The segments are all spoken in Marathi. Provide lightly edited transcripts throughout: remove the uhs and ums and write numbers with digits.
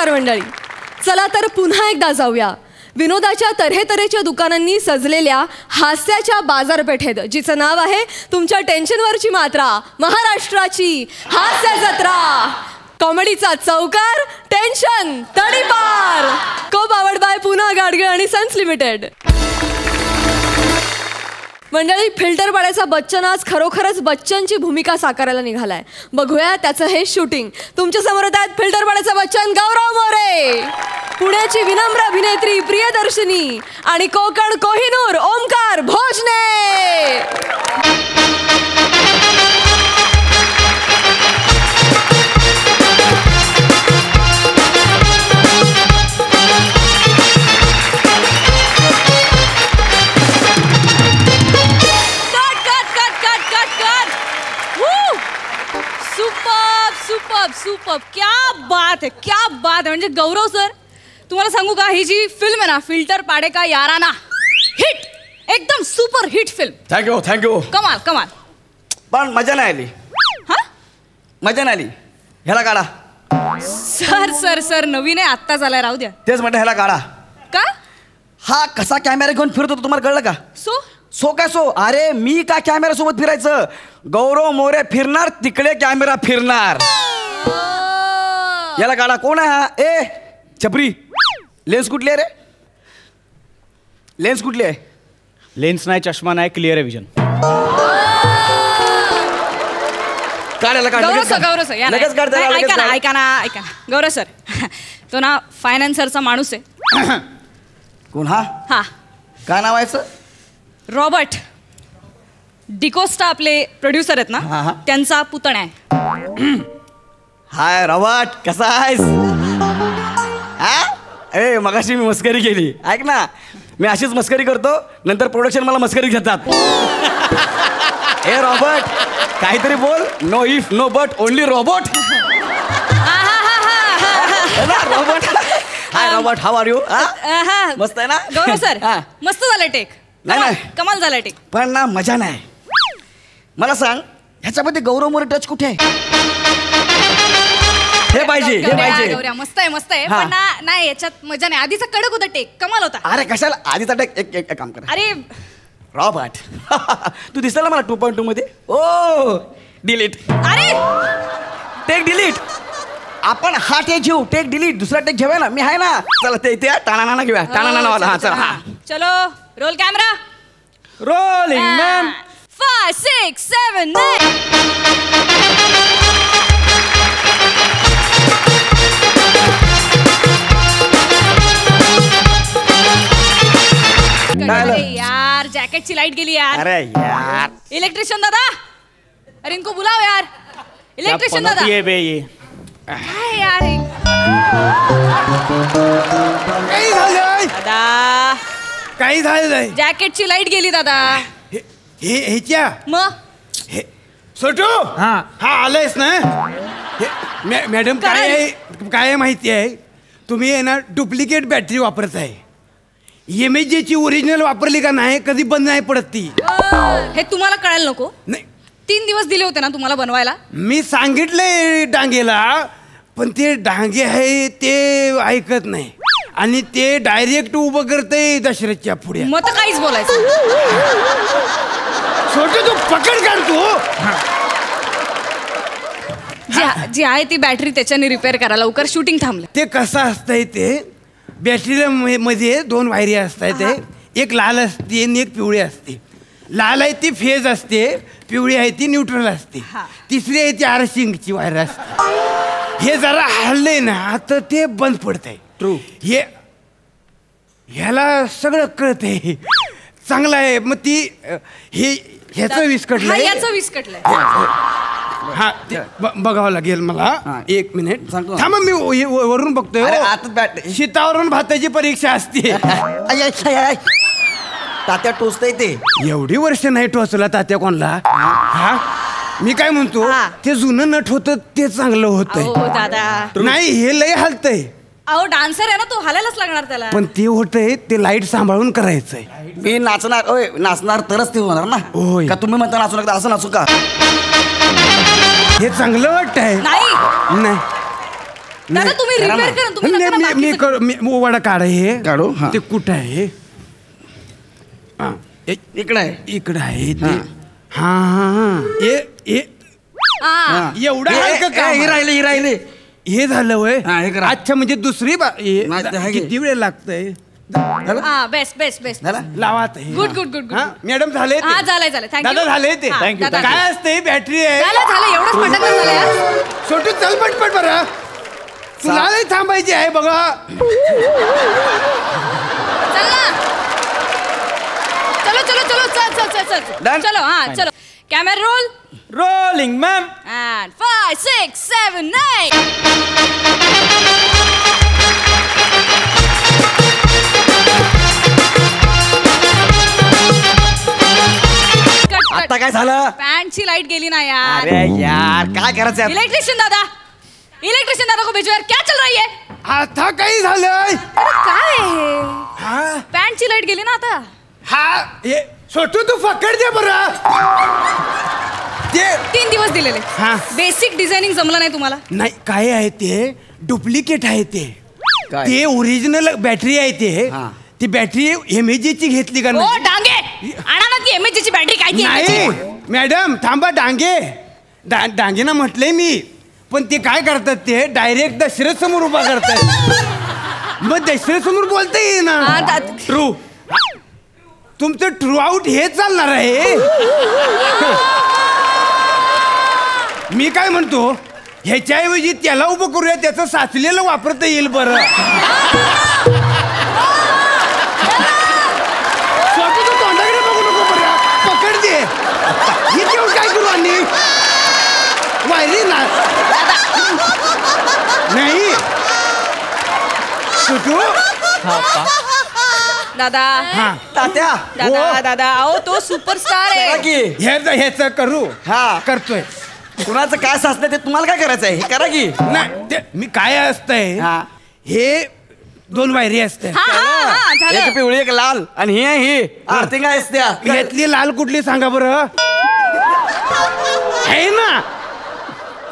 नमस्कार मंडळी. चला तर पुन्हा एकदा जाऊया विनोदाच्या तऱ्हेतऱ्हेच्या दुकानांनी सजलेल्या हास्याच्या बाजारपेठेत, जिचं नाव आहे तुमच्या टेन्शनवरची मात्रा, महाराष्ट्राची हास्य जत्रा. कॉमेडीचा चौकार, टेन्शन तडीपार. को पावर्ड बाय पुन्हा गाडगिळ आणि सन्स लिमिटेड. मंडळी, फिल्टर पाड्याचा बच्चन आज खरोखरच बच्चनची भूमिका साकारायला निघालाय. बघूया त्याचं हे शूटिंग. तुमच्या समोर आहेत फिल्टर पाड्याचा बच्चन गौरव मोरे, पुण्याची विनम्र अभिनेत्री प्रियदर्शनी आणि कोकण कोहिनूर ओमकार भोजने. सुपर, क्या बात है, क्या बात है. म्हणजे गौरव सर, तुम्हाला सांगू का, ही जी फिल्म आहे ना, फिल्टर पाडे का याराना, हिट, एकदम सुपर हिट फिल्म. थँक्यू. कमाल कमाल. पण मजा नाही आली. हा, मजा नाही आली. ह्याला काढा. सर सर सर नवीन आहे, आत्ताच आलाय, राहू द्या. तेच म्हटलं, ह्याला काढा. का? हा कसा कॅमेरा घेऊन फिरत होता तुम्हाला कळलं का? सो काय सो? अरे मी का कॅमेरा सोबत फिरायचं? गौरव मोरे फिरणार तिकडे, कॅमेरा फिरणार. याला काढा. कोण आहे हा? ए छपरी, लेन्स कुठली आहे रे? लेन्स कुठली आहे? लेन्स नाही, चष्मा नाही, क्लिअर आहे विजन. काढायला काढ. गौरव सर, लगेच काढ. ऐका ना गौरव सर, तो ना फायनान्सरचा माणूस आहे. कोण हा? हा, काय नाव आहे? रॉबर्ट डिकोस्टा, आपले प्रोड्युसर आहेत ना, त्यांचा पुतण्या आहे. हाय रॉबर्ट, कसा आहेस? ए मगाशी मी मस्करी केली. ऐक ना, मी अशीच मस्करी करतो, नंतर प्रोडक्शन मला मस्करी घेतात. ए रॉबर्ट, काहीतरी बोल. No if no but, only Robert. Robert. Hi Robert, how are you? मस्त आहे ना गौरव सर? मस्त झालं टेक. नाही, कमाल झालं टेक. पण ना मजा नाही. मला सांग, ह्याच्यामध्ये गौरव मोरे टच कुठे आहे? हे पाहिजे, हे पाहिजे. गौऱ्या मस्त आहे, पण नाही, याच्यात मजा नाही. आधीचा कडक होता टेक, कमाल होता. अरे कशाला आधीचा टेक? एक काम कर. अरे रॉबर्ट, तू दिसला मला 2.2 मध्ये. ओ डिलीट. अरे टेक डिलीट. आपण हा टेक घेऊ, टेक डिलीट. दुसरा टेक घेऊया ना, मी आहे ना. चला ते टाणाना घेऊया, टाणाना वाला. हा चला. चलो, रोल कॅमेरा. Rolling ma'am. 5 6 7 9. अरे यार, जॅकेटची लाईट गेली यार. अरे यार, इलेक्ट्रिशियन दादा, अरे इनको बुलाओ यार. इलेक्ट्रिशियन दादा. ये बे ये काय यार हे? काही झालंय? दादा, काही झालंय? जॅकेटची लाईट गेली दादा. हे ह्याच्या मग सोटू. हा आलायस ना? मॅडम, काय आहे माहिती आहे? तुम्ही आहे ना डुप्लिकेट बॅटरी वापरत आहे. एमएचची ओरिजिनल वापरली का नाही, कधी बंद नाही पडत ती. हे तुम्हाला कळायला नको. नाही, 3 दिवस दिले होते ना तुम्हाला बनवायला. मी सांगितलंय डांगेला, पण ते डांगे आहे ते ऐकत नाही आणि ते डायरेक्ट उभं करते दशरथच्या पुढे. मग तर काहीच बोलायचं. छोटं तू पकड काढतो. जी आहे ती बॅटरी त्याच्याने रिपेअर करा लवकर, शूटिंग थांबलं. ते कसं असतंय, ते बॅटरीला मध्ये 2 वायरी असतात. एक लाल असते आणि एक पिवळी असते. लाल आहे ती फेज असते, पिवळी आहे ती न्यूट्रल असते, तिसरी आहे ती आरसिंगची वायर असते. हे जरा हल्लंय ना आता ते बंद पडतंय. ट्रू. ह्याला सगळं कळतंय, चांगलं आहे. मग ती ह्याचं विस्कटलंय, याचं विस्कटलंय. हा बघावं लागेल मला. 1 मिनिट थांबा, मी वरून बघतोय. शीतावरून भाताची परीक्षा असते. तात्या टोचतंय ते. एवढी वर्ष नाही टोचला तात्या कोणला. हा मी काय म्हणतो, ते जुनं नट होतं ते चांगलं होतंय. दादा नाही, हे लय हलतंय. अहो डान्सर आहे ना तो, हालायलाच लागणार त्याला. पण ते होतंय ते लाईट सांभाळून करायचंय. मी नाचणार, ओय नाचणार तरच ते होणार ना. होय. का तुम्ही म्हणता नाचू नका, असं नाचू का? हे चांगलं वाटतंय. नाही नाही दादा तुम्ही करा रिपेअर ना. करा तुम्ही नाही, नका ना मी बाकीचं. मी वडा काढ हे काढू, हा. ते कुठं आहे हा, इकडे आहे इकडं आहे ते हा हा हा हा. एवढं हे- हलकं काम हे आहे. राहिले हे राहिले हे झालं वय हा, हे करा. अच्छा म्हणजे दुसरी नाही, ते आहे की. किती वेळ लागतंय हा बेस्ट बेस्ट बेस्ट झाला लावात गुड गुड गुड हा गुड मॅडम झाले हा झालंय झालंय थँक्यू दादा झाले ते हा, Thank you, दादा. काय असते बॅटरी आहे झालं झालं एवढंच पटकन झालं यार छोटू चल पटपट बरं तुला नाही थांबायची आहे बघा चल ना चलो चलो चलो चल चल चल चल Done? चलो हा चलो camera roll rolling ma'am and 5 6 7 9 आता काय झालं पॅन्टची लाईट गेली ना यार अरे यार काय करायचं आहे? इलेक्ट्रिशियन दादा को भेजो यार क्या चल रही है आता काही झालंय अरे काय आहे हे हा पॅन्टची लाईट गेली ना आता हा हे छोटू तू पकड दे बरं ते 3 दिवस दिलेले हा. बेसिक डिझायनिंग जमलं नाही तुम्हाला नाही काय आहे ते डुप्लिकेट आहे ते काय? ते ओरिजिनल बॅटरी आहे ते हा. ती बॅटरी एमएजीची घेतली का ओ नाही? डांगे आणा ना ती एमएचची बॅटरी काय ती नाही मॅडम थांबा डांगे डांगेना म्हटलंय मी पण ते काय करतात ते डायरेक्ट दशरथ समोर उभा करतात मग दशरथ समोर बोलता येईल ना ट्रू तुमचं ट्रू आउट हे चालणार आहे मी काय म्हणतो ह्याच्याऐवजी त्याला उभं करूया त्याचं साचलेलं वापरता येईल बरं स्वतः तू तोंडाकडे बघू नको बरं पकड दे हे देऊन काय करू आणि वायरी ना नाही सुटू दादा हा तात्या दादा दादा अहो तो सुपरस्टार करा आहे की ह्याच करू हा करतोय कुणाचं काय साचलं ते तुम्हाला काय करायचं आहे हे करा की नाही ते मी काय असतंय हा. हे 2 वायरी असते हा हा हा एक झालं पिवळी एक लाल आणि ही आर्थिंग आहेस त्या यातली लाल कुठली सांगा बरं आहे ना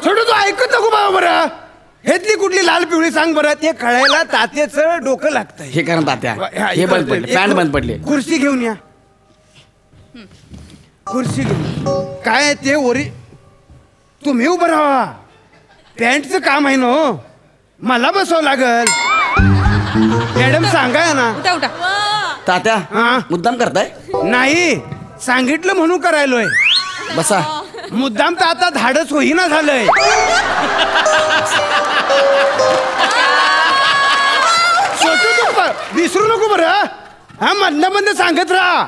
छोटू तू ऐकत नको बाबा बरं ह्यातली कुठली लाल पिवळी सांग बरं ते कळायला तात्याचं डोकं लागतंय हे करा तात्या हा, हे बंद पडले पॅन्ट बंद पडले खुर्ची घेऊन या खुर्ची घेऊन काय आहे ते ओरी तुम्ही उभं राहा पॅन्टचं काम आहे ना हो. मला बसावं लागल मॅडम सांगा ना उठा उठा तात्या हा. मुद्दाम करताय नाही सांगितलं म्हणून करायलोय बसा मुद्दाम तर आता धाडच होईना झालंय छोटू तू विसरू नको बरं हा मधनं सांगत राहा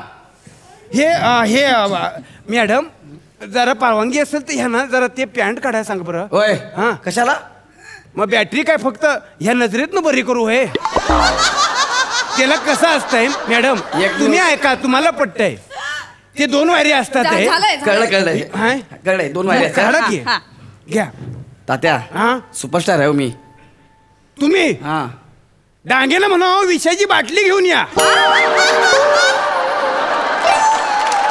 हे मॅडम जरा परवानगी असेल तर ह्या ना जरा ते पॅन्ट काढायला सांग बरं होय हा. कशाला मग बॅटरी काय फक्त ह्या नजरेतनं बरी करू होय त्याला कसं असतंय मॅडम एक तुम्ही ऐका तुम्हाला पटतंय ते 2 वायरी असतात हे. झालंय कळलं कळलं हाय? कळलंय 2 वायर काढा की हा. घ्या तात्या हा सुपरस्टार आहे हो मी तुम्ही हा डांगेला म्हणा विषयाची बाटली घेऊन या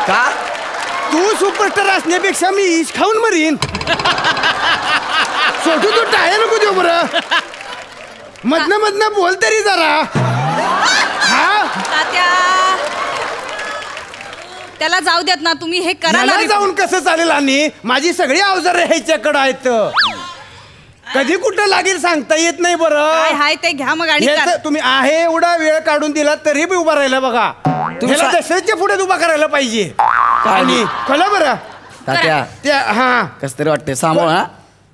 का तू सुपरस्टार असण्यापेक्षा मी इश खाऊन मरीन छोटू तू टाळ्या नको देऊ बरं मधनं बोल तरी जरा हा तात्या त्याला जाऊ द्यात ना तुम्ही हे करा ना याला जाऊन कसं चालेल आणि माझी सगळी अवजार ह्याच्याकडं आहेत कधी कुठं लागेल सांगता येत नाही काय बरं हाय ते घ्या मग आणि ह्याचं तुम्ही आहे एवढा वेळ काढून दिला तरी बी उभा राहिला बघा ह्याला दशरथच्या पुढे उभा करायला पाहिजे आणि कळलं बरं तात्या ते हा कस तरी वाटते सांभाळ हा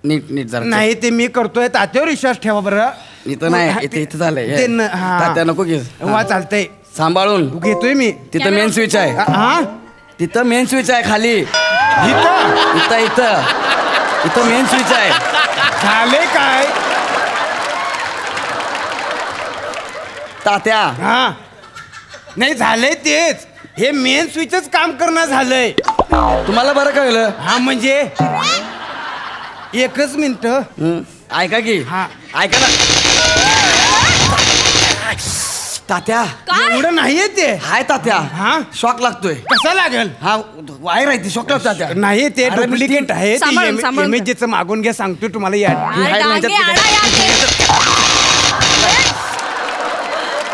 नीट नीट जरा नाही ते मी करतोय तात्यावर विश्वास ठेवा बरं इथं नाही इथं झालंय ते न- हा. तात्या नको घे वा चालतंय सांभाळून घेतोय मी तिथं मेन स्विच आहे हा तिथं मेन स्विच आहे खाली इथं इथं इथं इथं मेन स्विच आहे झाले काय तात्या हा नाही झालंय तेच हे मेन स्विचच काम करणं झालंय तुम्हाला बरं कळलं हा म्हणजे एकच मिनिट ऐका की हा. ऐका ना तात्या काय एवढं नाहीये ते हाय तात्या हा? शॉक लागतोय कसा लागेल हा वायर आहे ती शॉक लागतो तात्या नाही ते अरे, मी डुप्लिकेट आहे सांभाळून, सांभाळून. इमेजेचं मागून घ्या सांगतो तुम्हाला या ही हाय डांगे माझ्यात आडा या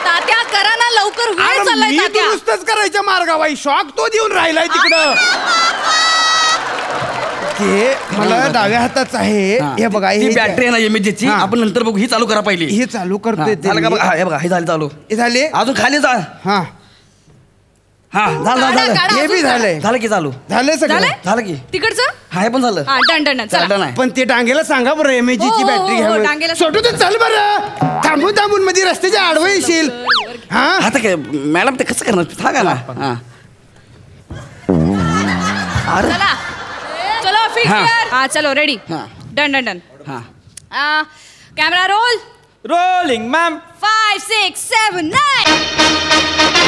तात्या करा ना लवकर वेळ अरे, चाललाय मी तात्या दुरुस्तच करायच्या मार्गावाई शॉक तो देऊन राहिलाय तिकडं ते मला डाव्या हाताच आहे हा, हे बघा ती हे बॅटरी आहे ना इमेजेसची हा. आपण नंतर बघू ही चालू करा पहिली हे चालू करतोय ते झालं का मी. बघा हे बघा हे झालं चालू हे झाले अजून खाली जा हा हा झालं काढा, झालं काढा. हे बी अजून झालंय झालं की चालू झालंय सगळं झालंय? झालं की तिकडचं हा हे पण झालं हा डन डन डन चला डन आहे पण ते डांगेला सांगा बरं एमएजी ची हो, हो, बॅटरी हो, घ्या डांगेला सोटू तर चल बरं थांबून थांबून मध्ये रस्त्याच्या आडवं येशील हा हा तर काय मॅडम ते कसं करणार सांगा ना हा अरे चला चलो फिट हा. हा चलो रेडी हा. डन डन डन हा कॅमेरा रोल रोलिंग मॅम 5 6 7 9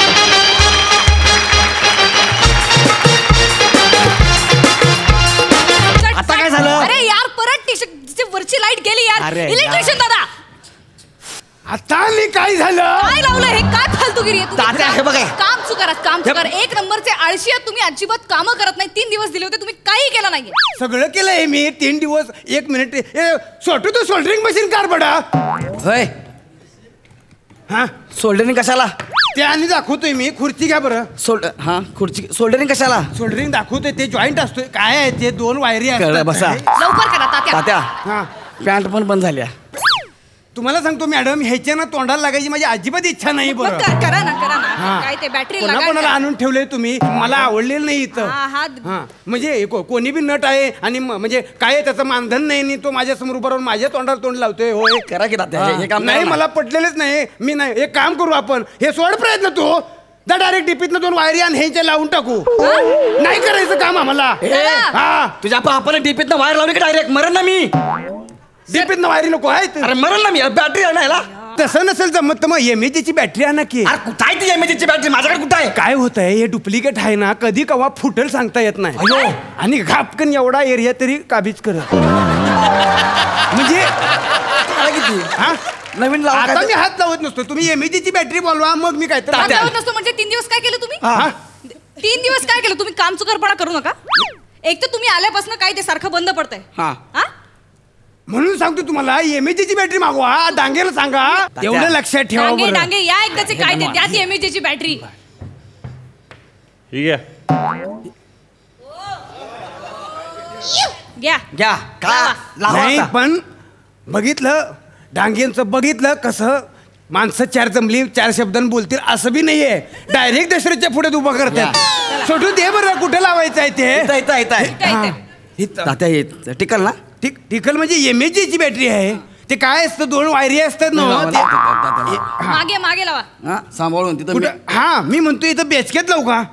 आता काय झालं? अरे यार परत टी वरची लाईट गेली यार अरे यार. इलेक्ट्रिशियन दादा आता मी काय झालं काय लावलं हे काय फालतूगिरी आहे तुम्ही? तात्या, हे बघा. काम चुकारात काम चुकार एक नंबरचे आळशी आहात तुम्ही अजिबात कामं करत नाही 3 दिवस दिले होते तुम्ही काही केलं नाहीये सगळं केलंय मी 3 दिवस 1 मिनिट सोटू तू सोल्डरिंग मशीन कार बडा होय हा सोल्डरिंग कशाला ते आणि दाखवतोय मी खुर्ची घ्या बरं हा खुर्ची सोल्डरिंग कशाला सोल्डरिंग दाखवतोय ते जॉईंट असतोय काय आहे ते 2 वायरी कळलं, असतात बसा. लवकर करा तात्या तात्या हा पॅन्ट पण बंद झाल्या तुम्हाला सांगतो मॅडम ह्याच्या ना तोंडाला लागायची माझी अजिबात इच्छा नाही मग बरं करा ना हा. काय ते बॅटरी कोणा कोणाला आणून ठेवले तुम्ही मला आवडलेलं नाही इथं हा, हा. हा म्हणजे कोणी बी नट आहे आणि म्हणजे काय आहे, त्याचं मानधन नाही आणि तो माझ्या समोर उभा राहून माझ्या तोंडाला तोंड लावतोय होय करा की तात्या हे काम नाही करा ना. मला पटलेलंच नाही मी नाही एक काम करू आपण हे सोड प्रयत्न तू दा डायरेक्ट डीपीतनं 2 वायरी आणि ह्याच्या लावून टाकू नाही करायचं काम आम्हाला ए, हा तुझ्या पापाने टीपीतनं वायर लावली की डायरेक्ट मरण ना मी डीपीतनं वायरी नको आहे अरे मरण ना मी बॅटरी आणायला तसं नसेल जमत तर मग एमएजीची बॅटरी आणा की अरे कुठं आहे ती एमएजीची बॅटरी माझ्याकडे कुठं आहे काय होत आहे हे डुप्लिकेट आहे ना कधी कवा फुटेल सांगता येत नाही अयो. आणि घापकन एवढा एरिया तरी काबीज करत म्हणजे काय किती हा नवीन लावा आता काय मी ते? हात लावत नसतो तुम्ही एमएजीची बॅटरी बोलवा मग मी काय तर हात लावत नसतो म्हणजे 3 दिवस काय केलं तुम्ही हा. 3 दिवस काय केलं तुम्ही काम चुकारपणा करू नका एक तर तुम्ही आल्यापासून काय ते सारखं बंद पडतंय हा. हा म्हणून सांगतो तुम्हाला एमएजीची बॅटरी मागवा डांगेला सांगा एवढं लक्षात ठेवा डांगे बरं डांगे या एकदाचे काय ते त्यात एमएजीची बॅटरी ठीक आहे घ्या घ्या का लावा नाही आता. पण बघितलं डांगेंचं बघितलं कसं माणसं 4 जमली 4 शब्दांनी बोलतील असं बी नाहीये डायरेक्ट दशरथच्या पुढे उभं करतात सोडून दे बरं कुठे लावायचं आहे ते इथं इथं इथं आहे. काय हा. ते इथं. तात्या हे टिकल ना टिकल म्हणजे एमएजीची बॅटरी आहे ते काय असतं 2 वायरी असतात ना लावा, ते- लावा, लावा. मागे मागे लावा हा सांभाळून तिथं कुठं हा मी म्हणतो इथं बेचक्यात लावू का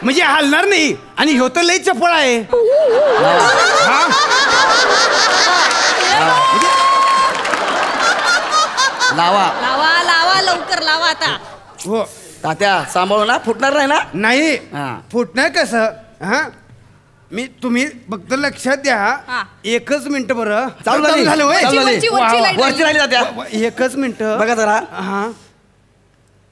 म्हणजे हलणार नाही आणि ह्यो तर लई चपळ आहे हा लावा लावा लावा लवकर लावा आता हो तात्या सांभाळू ना फुटणार नाही ना नाही हा. फुटणार कसं हा मी तुम्ही फक्त लक्षात द्या हा. 1च मिनिट बरं चालू झाली. झालं होय? चालू झाली. वरची- वरची वा, वा. light वरची राहिली तात्या 1च मिनिट बघा जरा हा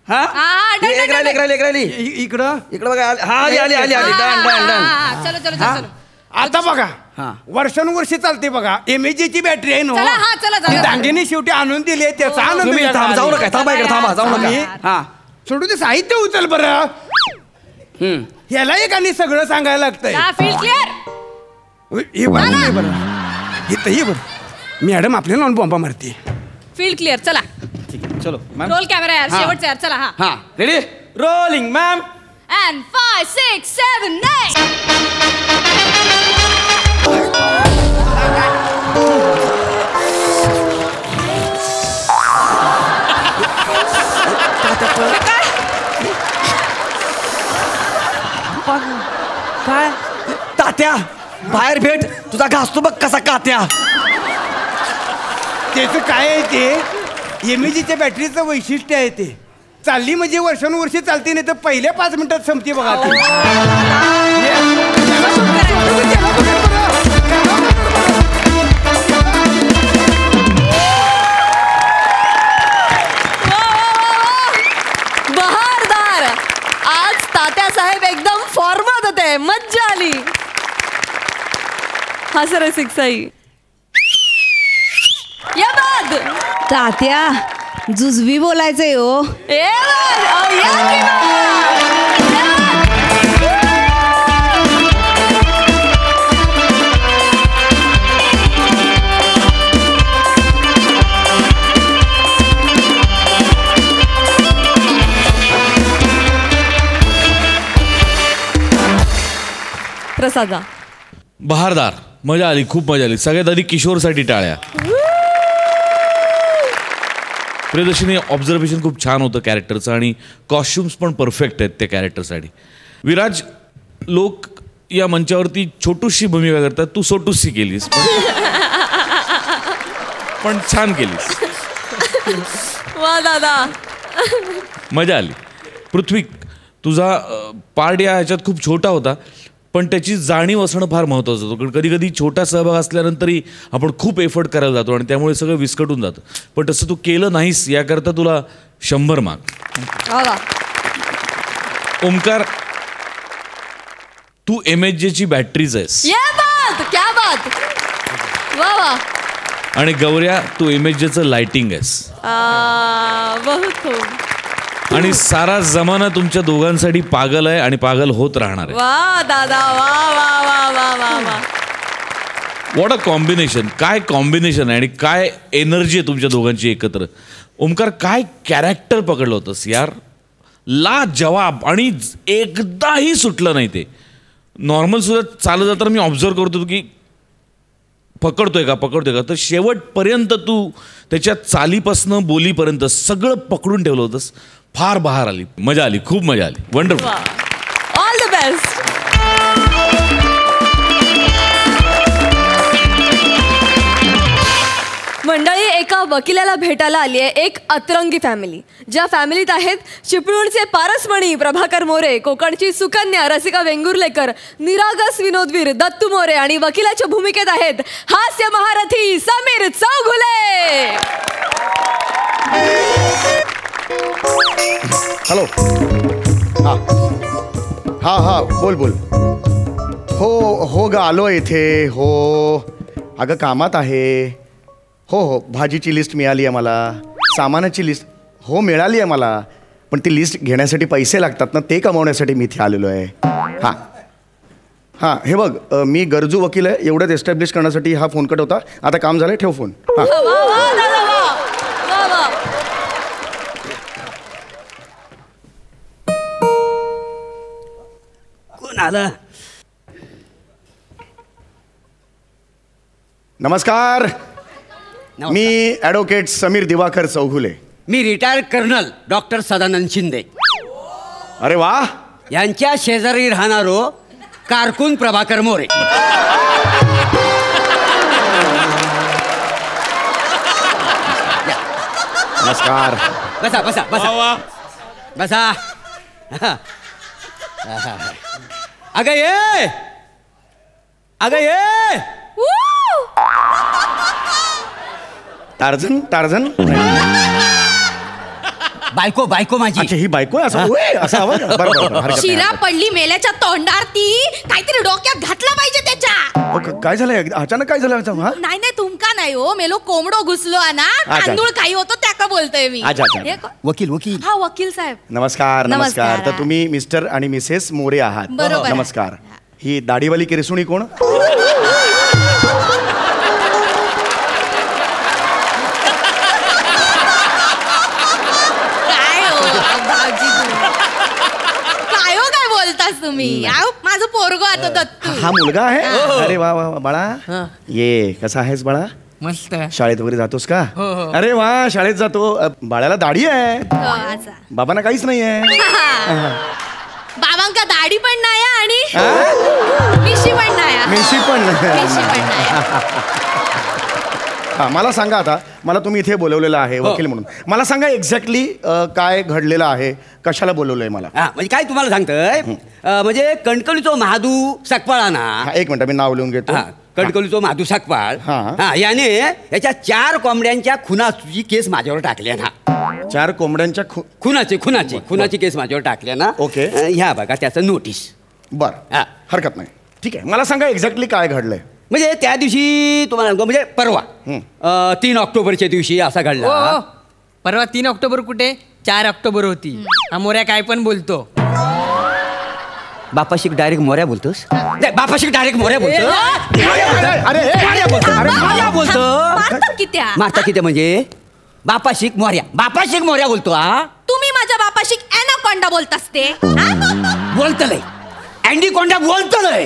हा हा, डन, एक डन, राहिली डन. एक राहिली एक राहिली इकडं इकडं बघा हा आली आली आली आली डन डन डन चलो चलो हा? चलो आता बघा हा. वर्षानुवर्षी चालते बघा एमएजीची बॅटरी आहे चला, हा, चला, ती चला. दांगेने शेवटी आणून दिली आहे, त्याचा आनंद तुम्ही वेगळा जाऊ आहे. नका थांबा इकडे थांबा जाऊ नका आम्ही- हा सोडू ते साहित्य उचल बरं हम्म ह्याला एक आणि सगळं सांगायला लागतंय फील्ड क्लिअर हे बरं हे बरं इथं हे बरं मॅडम आपल्याला लावून बॉम्बा मारते फील्ड क्लिअर चला ठीक आहे चलो मॅम रोल कॅमेरा यार हा. शेवटचा यार चला हा हा रेडी रोलिंग मॅम अँड 5 6 7 9 काय तात्या बाहेर भेट तुझा घासतो बघ कसा कात्या त्याचं काय आहे ते एमएजीच्या बॅटरीचं वैशिष्ट्य आहे ते चालली म्हणजे वर्षानुवर्षी चालते नाही तर पहिल्या 5 मिनिटात संपते बघा ती हास्यरसिक साई. या बाद तात्या जुजबी बोलायचंय हो. या की बाद. प्रसादा. बहारदार. मजा आली, खूप मजा आली. सगळ्यात आधी किशोरसाठी टाळ्या. प्रियदर्शनी, ऑब्झर्वेशन खूप छान होतं कॅरेक्टरचं आणि कॉस्ट्युम्स पण परफेक्ट आहेत त्या कॅरेक्टरसाठी. विराज, लोक या मंचावरती छोटूशी भूमिका करतात, तू सोटूशी केलीस पण छान केलीस. वा दादा. मजा आली. पृथ्वी, तुझा पार्ट या ह्याच्यात खूप छोटा होता पण त्याची जाणीव असणं फार महत्त्वाचं होतं. कारण कधी कधी छोटा सहभाग असल्यानंतरही आपण खूप एफर्ट करायला जातो आणि त्यामुळे सगळं विस्कटून जातं. पण तसं तू केलं नाहीस याकरता तुला 100 मार्क. ओमकार, तू MHJची बॅटरीज आहेस. क्या बात. वा वा. आणि गौऱ्या, तू MHJचं लाइटिंग आहेस. बहुत खूप. आणि सारा जमाना तुमच्या दोघांसाठी पागल आहे आणि पागल होत राहणार आहे. वा दादा. वा वा वा वा वा वा. What a combination. काय कॉम्बिनेशन आहे आणि काय एनर्जी आहे तुमच्या दोघांची एकत्र. ओमकार, काय कॅरेक्टर पकडलं होतंस यार. ला जवाब. आणि एकदाही सुटलं नाही ते. नॉर्मल सुद्धा चालत जाताना मी ऑब्झर्व करतो की पकडतोय का. तर शेवटपर्यंत तू त्याच्या चालीपासनं बोलीपर्यंत सगळं पकडून ठेवलं होतंस. फार बहार आली, मजा आली, खूप मजा आली. वंडरफुल. All the best. मंडळी, एका वकिलाला भेटायला आली आहे एक अतरंगी फॅमिली. ज्या फॅमिलीत आहेत चिपळूणचे पारसमणी प्रभाकर मोरे, कोकणची सुकन्या रसिका वेंगुर्लेकर, निरागस विनोदवीर दत्तू मोरे आणि वकिलाच्या भूमिकेत आहेत हास्य महारथी समीर चौघुले. हॅलो. हा बोल. हो ग आलो इथे. हो अगं कामात आहे. हो भाजीची लिस्ट मिळाली आहे मला. सामानाची लिस्ट हो मिळाली आहे मला. पण ती लिस्ट घेण्यासाठी पैसे लागतात ना, ते कमवण्यासाठी मी इथे आलेलो आहे. हां हे बघ, मी गरजू वकील आहे एवढंच एस्टॅब्लिश करण्यासाठी हा फोन कट होता. आता काम झालं, ठेव फोन. कोण आलं? नमस्कार. मी ॲडव्होकेट समीर दिवाकर चौघुले. मी retired colonel doctor Sadanand Shinde. अरे वा. यांच्या शेजारी राहणारो कारकून प्रभाकर मोरे. नमस्कार. बसा बसा बसा बसा. अगं ये. टार्झन. बायको माझी. अच्छा, ही बायको आहे. असं हवं का? बरं. शिरा पडली मेल्याच्या तोंडार ती काहीतरी डोक्यात घातला पाहिजे त्याच्या. काय झालंय अचानक? काय झालं? नाही तुमका नाही हो, मेलो कोंबडो घुसलो ना, तांदूळ काही होतो त्या बोलतोय मी. वकील. हा वकील साहेब. नमस्कार. तर तुम्ही मिस्टर आणि मिसेस मोरे आहात. बरोबर. नमस्कार. ही दाढीवाली केरसुणी कोण? तुम्ही माझं पोरगो आता दत्तू. हा मुलगा आहे. अरे वा बाळा. ये कसा आहेस बाळा? मस्त. शाळेत वगैरे जातोस का? अरे वा, शाळेत जातो. बाळाला दाढी आहे. बाबांना काहीच नाही आहे. बाबांका दाढी पण नाही आणि मिशी पण नाही. हा, मला सांगा आता, मला तुम्ही इथे बोलवलेलं आहे वकील म्हणून. मला सांगा एक्झॅक्टली काय घडलेलं आहे, कशाला बोलवलंय मला? म्हणजे काय तुम्हाला सांगतोय, म्हणजे कणकवलीचो महादू सकपाळा ना. एक मिनिट, मी नाव लिहून घेतो. कणकवलीचो महादू सकपाळ याने याच्या 4 कोंबड्यांच्या खुनाची केस माझ्यावर टाकल्या ना. 4 कोंबड्यांच्या खुनाची केस माझ्यावर टाकल्या ना. ओके. ह्या बघा त्याचं नोटीस. बरं, हरकत नाही. ठीक आहे, मला सांगा एक्झॅक्टली काय घडलंय. म्हणजे त्या दिवशी तुम्हाला सांगतो, म्हणजे परवा 3 ऑक्टोबरच्या दिवशी असा घडला. हो, परवा 3 ऑक्टोबर कुठे, 4 ऑक्टोबर होती. हा मोऱ्या काय पण बोलतो. बापाशी डायरेक्ट मोऱ्या बोलतोस? नाही, बापाशी डायरेक्ट मोऱ्या बोलतो. मारता कित्या? मारता किती म्हणजे बापाशी मोऱ्या बोलतो. हा तुम्ही माझ्या बापाशी ॲनाकोंडा बोलतास ते बोलतलय अँडी कोंडा बोलतलय.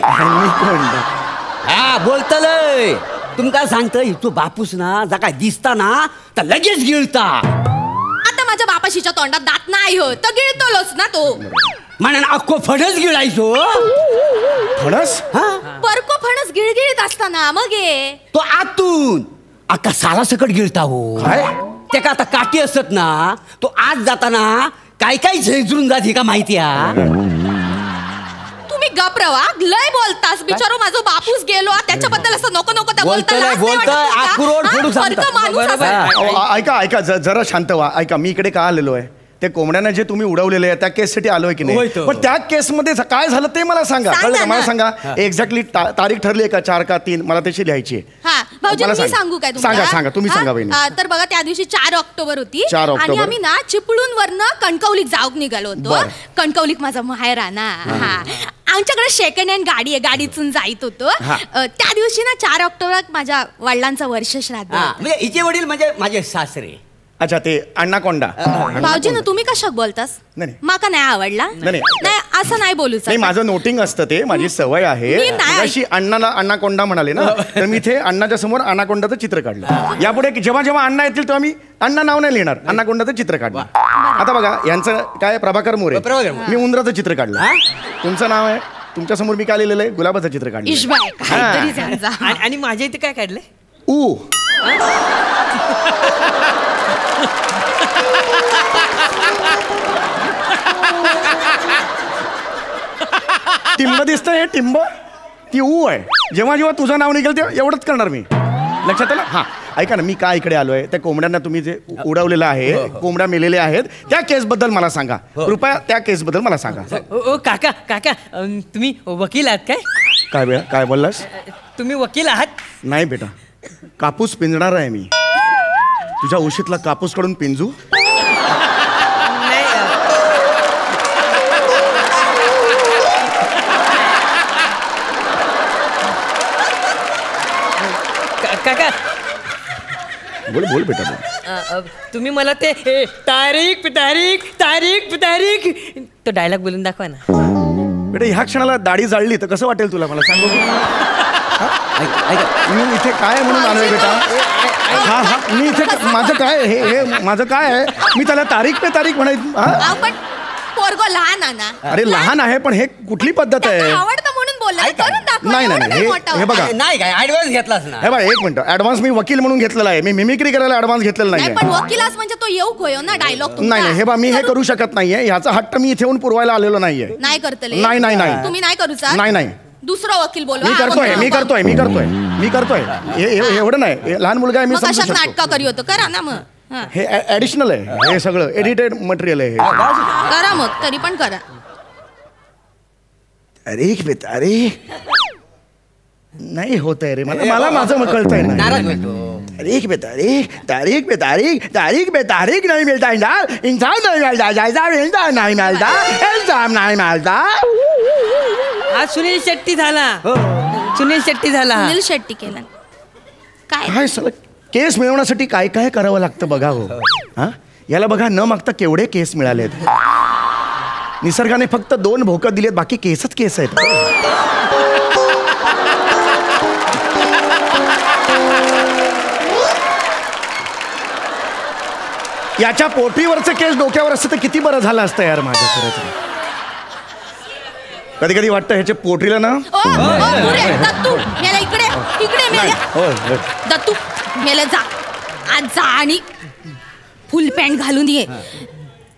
हा बोलतलय. तुमका सांगतय तो बापूस ना जा काय दिसता ना तर लगेच गिळता. आता माझ्या बापाशीच्या तोंडात दात नाही हो तर गिळतोच ना तो. म्हणून अख्खो फणस गिळायचो. फणस? परको फणस गिळगिळीत असताना मग तो आतून अख्खा साला सकट गिळता हो. ते का आता काठी असत ना तो आत जाताना काय काय झेजरून जाते का माहिती आहे. तुम्ही गप्रवा लय बोलतास. बिचारो माझो बापूस गेलो त्याच्याबद्दल असं नको नको त्या ऐका जरा शांत व्हा. ऐका मी इकडे का आलेलो आहे ते कोंबड्यांना जे तुम्ही उडवलेले आहे त्या केससाठी आलोय की नाही. पण त्या केसमध्ये काय झालं ते मला सांगा. कळलं का? मला सांगा एक्झॅक्टली तारीख ठरली आहे का 4 का 3 मला त्याची लिहायची आहे. भाऊजी मी सांगू काय तुम्हाला? सांगा तुम्ही सांगा बहिणी. तर बघा त्या दिवशी 4 ऑक्टोबर होती 4 ऑक्टोबर. आणि आम्ही ना चिपळूण वरनं कणकवलीत जाऊक निघालो होतो. कणकवलीत माझा माहेरा ना. आमच्याकडे सेकंड हँड गाडी आहे गाडीतून जायत होतो. त्या दिवशी ना 4 ऑक्टोबर माझ्या वडिलांचं वर्ष श्राद्ध. म्हणजे हिचे वडील म्हणजे माझे सासरे. अच्छा ते अण्णाकोंडा. भाऊजी ना तुम्ही कशाक बोलतास? माका नाही आवडला. नाही असं नाही बोलू. नाही माझं नोटिंग असतं ते माझी सवय आहे. अशी अण्णाकोंडा म्हणाले ना तर मी इथे अण्णाच्या समोर अण्णाकोंडाचं चित्र काढलं. यापुढे जेव्हा जेव्हा अण्णा येतील तेव्हा मी अण्णा नाव नाही लिहिणार अण्णाकोंडाचं चित्र काढलं. आता बघा यांचं काय प्रभाकर मोरे. मी उंदराचं चित्र काढलं. तुमचं नाव आहे तुमच्या समोर मी काय लिहिलेलं आहे गुलाबाचं चित्र काढलं. आणि माझ्या इथे काय काढलंय? ऊ टिंब दिसतं हे टिंब ती ऊ आहे. जेव्हा जेव्हा तुझं नाव निघेल तेव्हा एवढंच करणार मी. लक्षात आलं? हा ऐका ना मी काय इकडे आलोय त्या कोंबड्यांना तुम्ही जे उडवलेलं आहे कोंबड्या मेलेल्या आहेत त्या केस बद्दल मला सांगा कृपया. त्या केस बद्दल मला सांगा. ओ काका काका तुम्ही वकील आहात काय? काय बोललास? तुम्ही वकील आहात? नाही बेटा कापूस पिंजणार आहे मी. तुझ्या उशीतला कापूस काढून पिंजू? काका बोल बेटा बोल. तुम्ही मला ते तारीख तारीख तारीख तारीख तो डायलॉग बोलून दाखवा ना. बेटा ह्या क्षणाला दाढी जाळली तर कसं वाटेल तुला मला सांगू? मी इथे काय म्हणून आलोय बेटा? मी इथे माझं काय हे माझं काय आहे मी त्याला तारीख पे तारीख म्हणायचं. पोरगो लहान आहे ना. अरे लहान आहे पण हे कुठली पद्धत आहे? आवडतं म्हणून बोलला. नाही हे बघा नाही काय ऍडव्हान्स घेतलास ना. हे बघा 1 मिनिट ऍडव्हान्स मी वकील म्हणून घेतलेला आहे. मी मिमिक्री करायला ऍडव्हान्स घेतलेला नाही. पण वकिलास म्हणजे तो येऊ होयो ना डायलॉग. नाही हे बा मी हे करू शकत नाहीये. ह्याचा हट्ट मी इथे येऊन पुरवायला आलेलो नाहीये. नाही करतले? नाही तुम्ही नाही करूचा? नाही दुसरा वकील बोलवा. मी करतोय एवढं नाही. लहान मुलगा आहे मी समजू शकतो. नाटका करी होतं करा ना मग. हे ऍडिशनल आहे हे सगळं एडिटेड मटेरियल आहे. करा मग तरी पण करा. अरे नाही होत आहे रे मला माझं कळतंय ना. तारीख पे तारीख नहीं मिलता इंसान नहीं मिलता जायजा मिलता नहीं मिलता इंसान नहीं मिलता. आज सुनील शेट्टी झाला. सुनील शेट्टी केला. काय सगळं केस मिळवण्यासाठी काय काय करावं लागतं बघा हो. हा याला बघा न मागता केवढे केस मिळालेत. निसर्गाने फक्त 2 भोकं दिलेत बाकी केसच केस आहेत. याच्या पोटीवरचं केस डोक्यावर असतं तर किती बरं झालं असतं यार माझं. खरंच कधी कधी वाटतं ह्याच्या पोटरीला ना दत्तू मेले जा आज जा आणि फुल पॅन्ट घालून ये.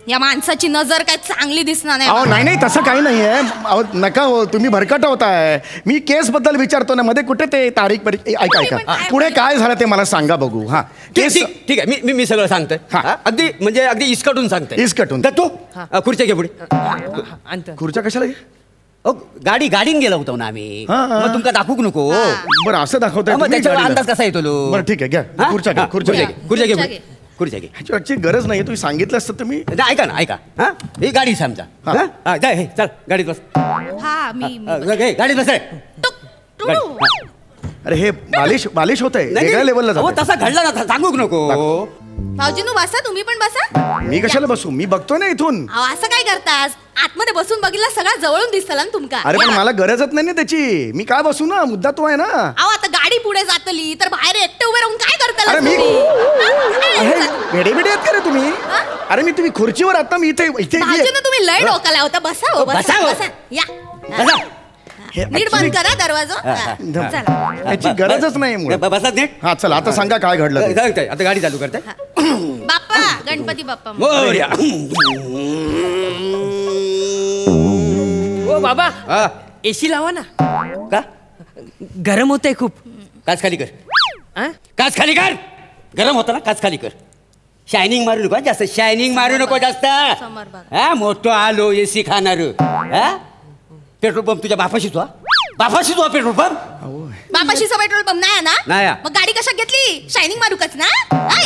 या माणसाची नजर काय चांगली दिसणार नाही. नाही तसं काही नाहीये. नका हो तुम्ही भरकट होताय. मी केस बद्दल विचारतो ना मध्ये कुठे ते तारीख ऐका पुढे काय झालं ते मला सांगा बघू. हा केस ठीक आहे मी सगळं सांगतोय. अगदी म्हणजे अगदी इस्कटून सांगतोय. इस्कटून तू खुर्च्या घे पुढे. खुर्च्या कशाला घे? गाडीन गेलो होतो ना आम्ही. हा, हा. मग तुमका दाखवूक नको. बरं असं दाखवताय मग तुम्ही त्याच्यावर गाडीला. अंदाज कसा येतो लो? बरं ठीक आहे घ्या हा? खुर्च्या घ्या हा, खुर्च्या घ्या खुर्च्या घे, खुर्च्या घे. खुर्च्या घे. ह्याची गरज नाही तुम्ही सांगितलं असतं तर मी नाही, ऐका ना ऐका. हा ही गाडी समजा. हा. हा, जाय हे, चल गाडीत बस. हा मी गाडीत बस रे. टुडू. अरे हे बालिश होत आहे नाही, वेगळ्या लेवलला अहो, जातंय. तसा घडला ना सांगूक नको. भाऊजीनू बसा, तुम्ही पण बसा. मी कशाला बसू मी बघतोय ना इथून. अहो, असं काय करतास? आतमध्ये बसून बघितला सगळा जवळून दिसतला ना तुमका. अरे पण या. मला गरजच नाही ना त्याची मी काय बसू ना मुद्दा तो आहे ना. अहो आता गाडी पुढे जातली तर बाहेर एकटे उभे राहून काय करताल अरे मी- तुम्ही? भेडे भेडे आहेत का रे तुम्ही अरे मी तुम्ही खुर्चीवर आता मी इथे इथे भाऊजींना तुम्ही लय डोकाला होता. बसा हो, बसा बसा हो. बसा. या बसा. हे नीट actually- बंद करा दरवाजा. हा. चला. याची गरजच नाही मुळात. बसा नीट. हा चला आता सांगा काय घडलं ते. जाऊ, आता गाडी चालू करते. बाप्पा गणपती बाप्पा. मोरया. ओ बाबा हा, एसी लावा ना, का गरम होतंय खूप. काच खाली कर. हा? काच खाली कर. गरम होता ना काच खाली कर. शायनिंग मारू नको जास्त. शायनिंग मारू नको जास्त. समोर बघा. हा मोठं आलो एसी खाणार. हा पेट्रोल पंप तुझ्या बापाशीच वा. बापाशीच वा पेट्रोल पंप. बापाशीचा पेट्रोल पंप नाही ना. नाही. मग गाडी कशात घेतली? शायनिंग मारूकच ना.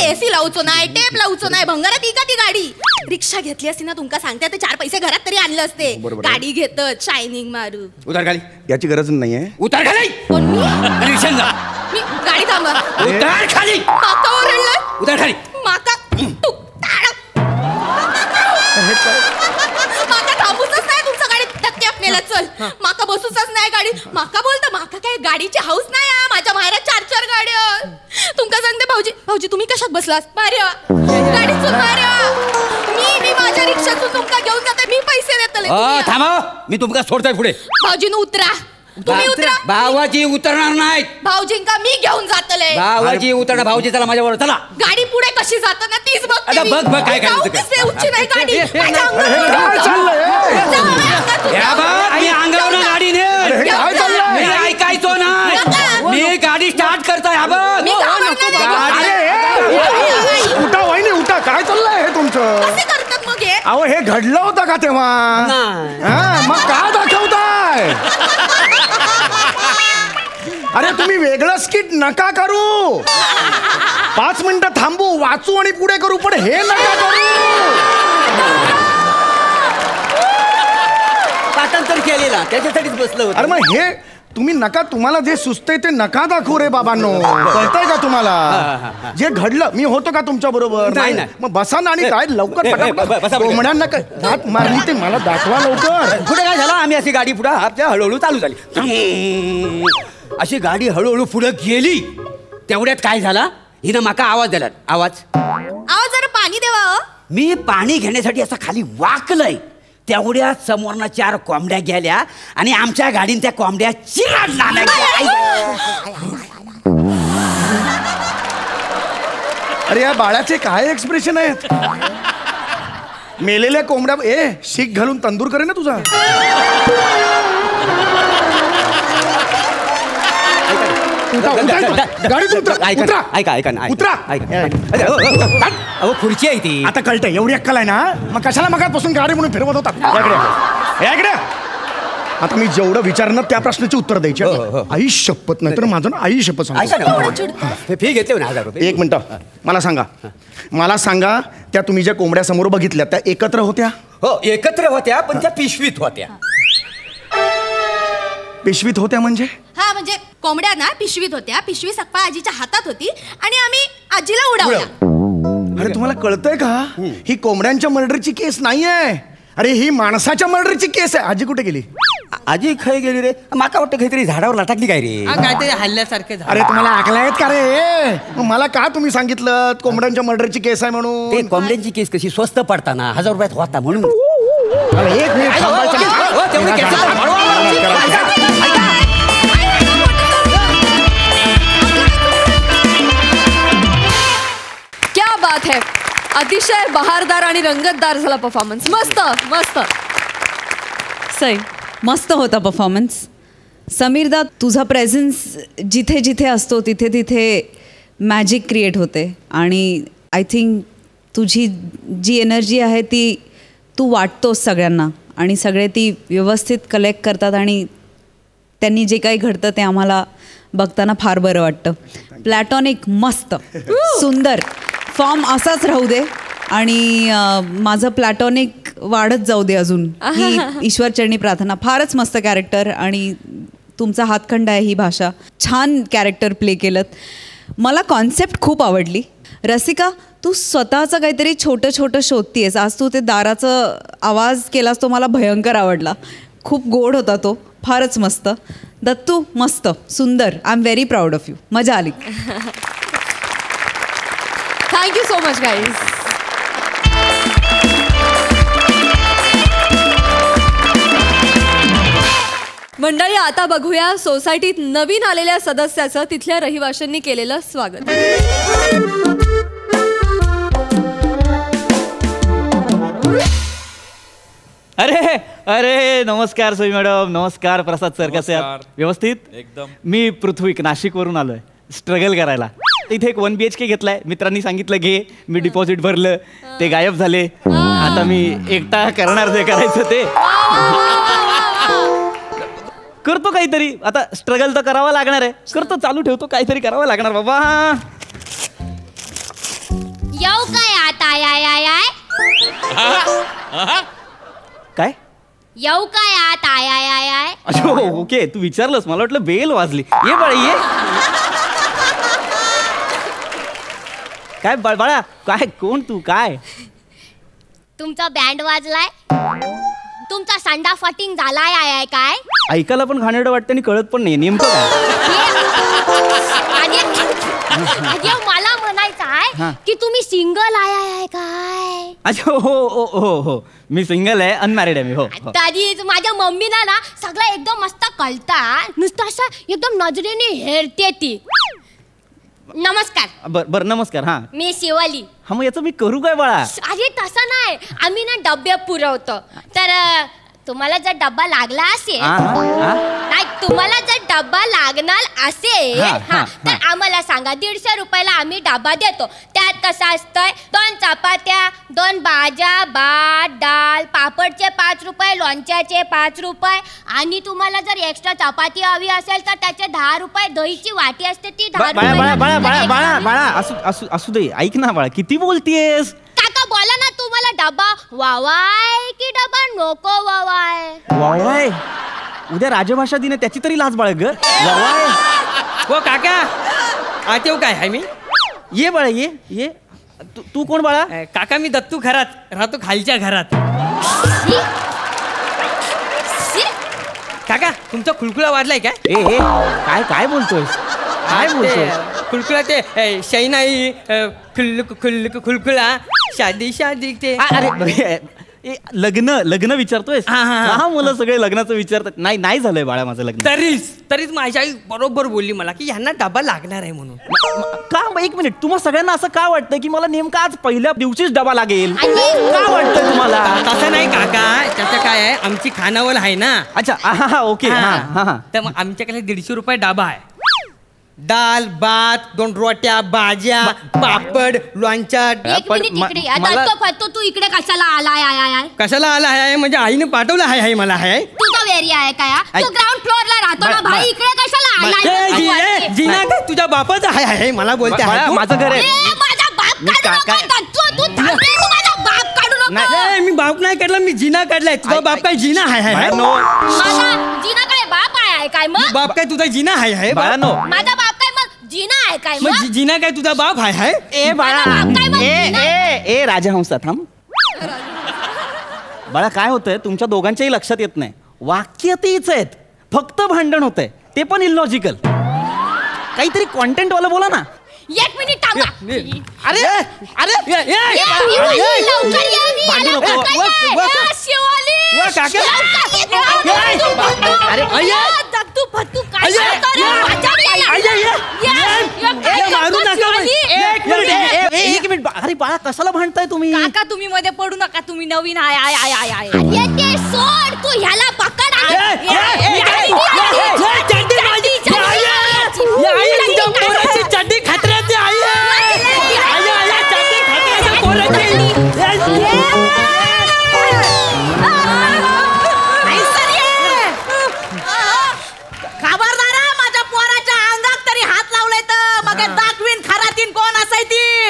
एसी लावचो नाही, टेप लावचो नाही, भंगारात ही का ती गाडी? रिक्षा घेतली असती ना तुमका सांगते ते 4 पैसे घरात तरी आणलं असते. बरोबर आहे. गाडी घेतत शायनिंग मारू. उतार खाली. याची गरज नाहीये. उतार खाली. कोण मी? रिक्षा जा. मी गाडी थांबा. उतार खाली. माका ओरडलं. उतार खाली. माका तू माका थांबूच नाही तुमचं गाडी धक्के आपल्याला. चल माका बसूच नाही गाडी. माका बोलता माका काय गाडीची हाऊस नाही. माझ्या माहेरात 4 गाड्या. तुमका सांगते भाऊजी. भाऊजी तुम्ही कशात बसलास? बाहेर गाडीतून बाहेर. मी माझ्या रिक्षातून तुमका घेऊन जाते. मी पैसे देतले. थांबा मी तुमका सोडतोय पुढे. भाऊजीनं उतरा. तुम्ही उतरा. भावाजी उतरणार नाहीत. भाऊजींका मी घेऊन जातले. भावाजी उतरणार. भाऊजी चला माझ्यावर चला. गाडी पुढे कशी जात ना तीच आता बघ, बघ, काय करायचं ते. बघ उच्ची नाही गाडी. माझ्या काय अंगावर चाललंय जाऊ नका या तुम्ही. बघ, मी अंगावर गाडी ने. काय चाललंय? मी ऐकायचो नाही. नका. मी गाडी स्टार्ट करतोय. हा बघ. मी घाबरणार नाही. गाडी- उठा वहिनी उठा काय चाललंय हे तुमचं कसे करतात मग हे? अहो हे घडलं होतं का तेव्हा नाही. हा मग काय दाखवताय अरे तुम्ही वेगळं स्किट नका करू. 5 मिनिटं थांबू वाचू आणि पुढे करू पण हे नका करू. पाठांतर केलेला त्याच्यासाठीच बसलो होतो. अरे मग हे तुम्ही नका तुम्हाला जे सुचतंय ते नका दाखवू रे बाबांनो. कळतंय का तुम्हाला जे घडलं मी होतो का तुमच्या बरोबर नाही, नाही. मग बसा ना आणि काय लवकर बसा, पटापट बसा. कोंबड्यांना काय दात मारली ते मला दाखवा लवकर. पुढे काय झालं आम्ही अशी गाडी पुढे आपल्या हळूहळू चालू झाली. अशी गाडी हळूहळू पुढे गेली. तेवढ्यात काय झाला हिनं माका आवाज दिला. आवाज जरा पाणी देवा. मी पाणी घेण्यासाठी असं खाली वाकलंय. तेवढ्या समोरना 4 कोंबड्या गेल्या आणि आमच्या गाडीन त्या कोंबड्या चिरडला. अरे या बाळाचे काय एक्सप्रेशन आहेत. मेलेल्या कोंबड्या शीख घालून तंदूर करे ना तुझा. अहो खुर्ची आहे ती. आता कळतंय एवढी अक्कल आहे ना मग कशाला मगापासून गाडी म्हणून फिरवत होता. याकडे आता मी जेवढं विचारणार त्या प्रश्नाची उत्तर द्यायची. आई शपथ नाही तर माझं ना आई शपथ सांगतो. फी घेतले ना 1000 रुपये. 1 मिनिट मला सांगा त्या तुम्ही ज्या कोंबड्या समोर बघितल्या त्या एकत्र होत्या? हो एकत्र होत्या पण त्या पिशवीत होत्या. पिशवीत होत्या म्हणजे? हा म्हणजे कोंबड्या ना पिशवीत होत्या. पिशवी सप्पा आजीच्या हातात होती आणि आम्ही आजीला उडवल्या. अरे तुम्हाला कळतंय का ही कोंबड्यांच्या मर्डरची केस नाहीये. अरे ही माणसाच्या मर्डरची केस आहे. आजी कुठे गेली? आजी खाई गेली रे. माका वाटतं काहीतरी झाडावर लटकली काय रे. काहीतरी हल्ल्यासारखे अरे तुम्हाला आकला आहेत का रे. मग मला का तुम्ही सांगितलं कोंबड्यांच्या मर्डरची केस आहे ते म्हणून? कोंबड्यांची केस कशी स्वस्त पडताना 1000 रुपयात होता म्हणून. अरे 1 मिनिट क्या बात है. अतिशय बहारदार आणि रंगतदार झाला परफॉर्मन्स. मस्त मस्त. सई मस्त होता परफॉर्मन्स. समीरदा तुझा प्रेझेन्स जिथे जिथे असतो तिथे तिथे मॅजिक क्रिएट होते आणि आय थिंक तुझी जी एनर्जी आहे ती तू वाटतोस सगळ्यांना आणि सगळे ती व्यवस्थित कलेक्ट करतात आणि त्यांनी जे काही घडतं ते आम्हाला बघताना फार बरं वाटतं. प्लॅटॉनिक मस्त सुंदर फॉर्म असाच राहू दे आणि माझं प्लॅटॉनिक वाढत जाऊ दे अजून ही ईश्वरचरणी प्रार्थना. फारच मस्त कॅरेक्टर आणि तुमचा हातखंड आहे ही भाषा. छान कॅरेक्टर प्ले केलं. मला कॉन्सेप्ट खूप आवडली. रसिका तू स्वतःचं काहीतरी छोटं छोटं शोधतीयस. आज तू ते दाराचं आवाज केलास तो मला भयंकर आवडला. खूप गोड होता तो. फारच मस्त. दत्तू मस्त सुंदर. I am very proud of you. मजा आली. Thank you so much guys. मंडळी आता बघूया सोसायटीत नवीन आलेल्या सदस्याचं तिथल्या रहिवाशांनी केलेलं स्वागत. अरे अरे नमस्कार सोई मॅडम. नमस्कार प्रसाद सर. कसे आहात? व्यवस्थित एकदम. मी पृथ्वी नाशिकवरून आलोय स्ट्रगल करायला. इथे एक 1 BHK घेतलाय. मित्रांनी सांगितलं घे. मी डिपॉझिट भरलं. ते गायब झाले. आता मी एकटा करणार जे करायचं ते करतो. काहीतरी आता स्ट्रगल तर करावा लागणार आहे. करतो चालू ठेवतो. काहीतरी करावं लागणार बाबा. येऊ काय आता आय काय येऊ काय आता आय अच्छा ओके तू विचारलंस. मला वाटलं बेल वाजली. ये बाळा ये. काय बाळा काय कोण तू काय? तुमचा बँड वाजलाय. तुमचा संडा फटिंग झालाय आय काय? ऐकायला पण घाणेरडं वाटतं आणि कळत पण नाही नेमकं काय. मला म्हणायचं आहे की तुम्ही सिंगल आहे काय? अच्छा हो हो हो हो मी सिंगल आहे. अनमॅरिड आहे मी. हो तरीच माझ्या मम्मीला ना सगळं एकदम मस्त कळता. नुसतं असं एकदम नजरेने हेरते ती. नमस्कार. बर नमस्कार. हा मी शिवाली. हा मग याचं मी करू काय बाळा? अरे तसं नाही. आम्ही ना डबे पुरवतो. तर तुम्हाला जर डब्बा लागला असेल नाही तुम्हाला जर डब्बा लागणार असेल तर आम्हाला सांगा. 150 रुपयाला आम्ही डबा देतो. त्यात कसं असतंय 2 चपात्या 2 भाज्या भात डाळ पापडचे 5 रुपये लोणच्याचे 5 रुपये आणि तुम्हाला जर एक्स्ट्रा चपाती हवी असेल तर त्याचे 10 रुपये. दहीची वाटी असते ती 10 रुपये. बाळा बाळा बाळा बाळा बाळा असू दे. ऐक ना बाळा किती बोलतीयस. काका बोला ना तुम्हाला डबा वावाय की डबा नको वावाय? वावाय उद्या राजभाषा दिन आहे त्याची तरी लाज बाळग ग. वावाय हो काका आत येऊ काय आहे मी? ये बाळा ये ये. तू कोण बाळा? काका मी दत्तू घरात राहतो खालच्या घरात. काका तुमचा खुळखुळा वाढलाय काय? ए काय काय बोलतोय? काय बोलतोय? खुळखुळा ते शैनाई खुळखुळा शादी शादी ते. अरे लग्न विचारतोय. हा मुलं सगळे लग्नाचं विचारतात. नाही झालंय बाळा माझं लग्न. तरीच माझी आई बरोबर बोलली मला की ह्यांना डबा लागणार आहे म्हणून. का? एक मिनिट. तुम्हाला सगळ्यांना असं का वाटतं की मला नेमका आज पहिल्या दिवशीच डबा लागेल? का वाटतं तुम्हाला? तसं नाही काका. त्याचं काय आहे आमची खानावळ आहे ना. अच्छा ओके. तर मग आमच्याकडे 150 रुपये डबा आहे. डाल भात 2 रोट्या भाज्या पापड लोणच्या. एक मिनिट इकडे या. दत्तो तू इकडे कशाला आलाय आय? कशाला आला आहे म्हणजे आईने पाठवलं आहे मला आहे. तुझा एरिया आहे काय? तू ग्राउंड फ्लोअरला राहतो ना भाई. इकडे कशाला आलाय? जिना काय तुझ्या बापाचा आहे मला बोलते. माझं घर आहे. माझा बाप काढू नको. तू थांबले. माझा बाप काढू नको. मी बाप नाही काढला मी जिना काढलाय. तुझा बाप काय जिना आहे? माझा जिना काय बाप आहे काय? मग बाप काय तुझा जिना आहे? माझा बाप काय मग जिना आहे काय? मग जिना काय तुझा बाप आहे? ए बाळा ए राजहंसा थांब. बाळा काय होतंय तुमच्या दोघांच्याही लक्षात येत नाही. वाक्य तीच आहेत फक्त भांडण होतंय ते पण इलॉजिकल. काहीतरी कॉन्टेंट वाला बोला ना. 1 मिनिट थांबा. अरे एक मिनिट. अरे बाळा कशाला भांडताय तुम्ही? काका तुम्ही मध्ये पडू नका. तुम्ही नवीन आय ते सोड. तू ह्याला पकड. चड्डी खतऱ्याची आई.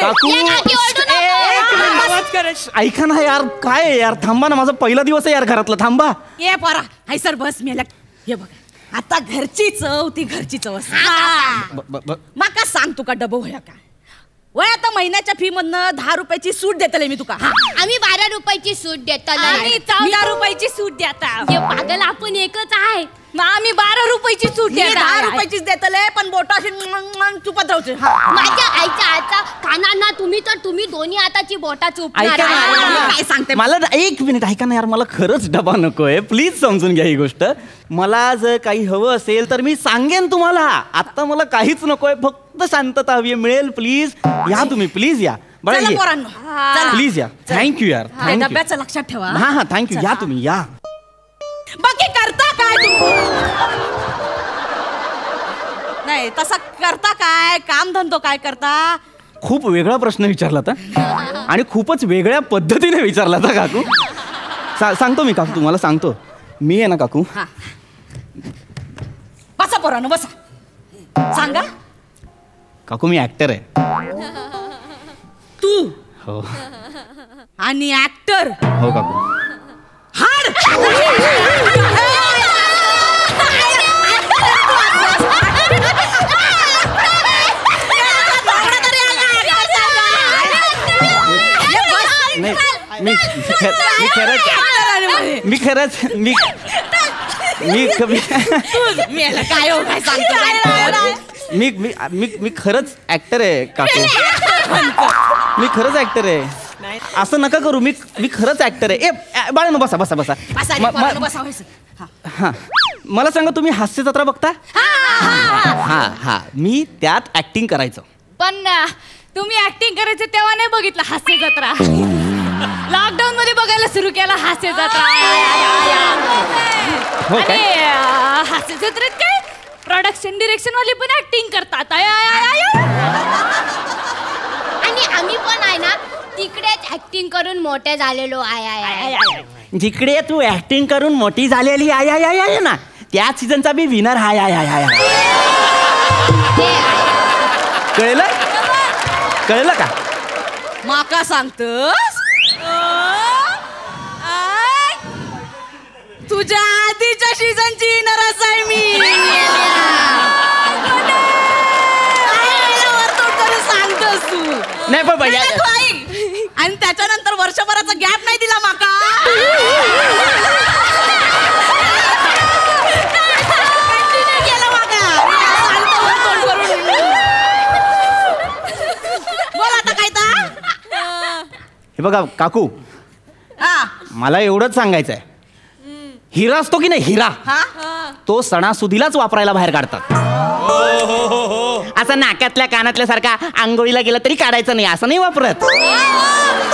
काकू ये काकी, ओरडू नको. एक मिनिट. आवाज करायचं. ऐका ना यार, काय आहे यार, थांबा ना, माझा पहिला दिवस आहे यार घरातला, थांबा. ये पोरा हाय सर बस मेला हे बघ आता घरची चव ती घरची चव असते. माका सांग तुका डबो होया का वय आता महिन्याच्या फी मधनं 10 रुपयाची सूट देतले मी तुका. आम्ही 12 रुपयाची सूट देतो आणि 14 रुपयाची सूट देता. हे पागल आपण एकच आहे. मग आम्ही 12 रुपयाची सूट मी 10 रुपयाचीच देतले पण बोटाशी चुपत राहते. माझ्या आईच्या हातचा कानांना तुम्ही दोन्ही हाताची बोटा चुपणार ऐका आहे. ना, काय सांगते मला एक मिनिट ऐका ना यार, मला खरंच डबा नकोय, प्लीज समजून घ्या ही गोष्ट. मला जर काही हवं असेल तर मी सांगेन तुम्हाला. आता मला काहीच नकोय, फक्त शांतता हवी आहे, मिळेल. प्लीज या तुम्ही, प्लीज या. बरं चला ये. पोरांनो चला. प्लीज या. थँक्यू यार, त्या थँक्यू. डब्याचं लक्षात ठेवा. हा हा थँक्यू, या तुम्ही या. बाकी करता काय तुम्ही नाही तसा करता काय काम धंदो काय करता. खूप वेगळा प्रश्न विचारला होता आणि खूपच वेगळ्या पद्धतीने विचारला होता काकू. सांगतो मी काकू, तुम्हाला सांगतो. मी आहे ना काकू, बसा पोरांनो बसा सांगा. काकू मी ऍक्टर आहे. तू हो आणि ऍक्टर हो काकू. मी खरंच मी खरंच ऍक्टर आहे काकू. मी खरंच ऍक्टर आहे. असं नका करू. मी खरंच ऍक्टर आहे. ए बाळांनो बसा बसा बसा. हा मला सांगा, तुम्ही हास्य जत्रा बघता? हा हा मी त्यात ऍक्टिंग करायचं. पण तुम्ही ऍक्टिंग करायचं तेव्हा नाही बघितलं हास्य जत्रा. लॉकडाऊन मध्ये बघायला सुरू केला हास्य जत्रा. हो काय? आणि हास्य जत्रेत काय प्रोडक्शन डिरेक्शन वाले पण ऍक्टिंग करतात. आणि आम्ही पण आहे ना तिकडेच ऍक्टिंग करून मोठे झालेलो आहे. जिकडे तू ऍक्टिंग करून मोठी झालेली आहे ना, त्या सीझनचा बी विनर हाय. कळलं कळलं का? माका सांगतस तुझ्या आधीच्या सीझनची विनरच आहे मी. सांगतोस तू नाही पण आणि त्याच्यानंतर वर्षभराचा गॅप नाही दिला माका. बोल आता काय हे बघा काकू, मला एवढंच सांगायचं आहे, हिरा असतो की नाही हिरा, तो सणासुदीलाच वापरायला बाहेर काढतात. असं नाकातल्या कानातल्या सारखा आंघोळीला गेलं तरी काढायचं नाही, असं नाही वापरत.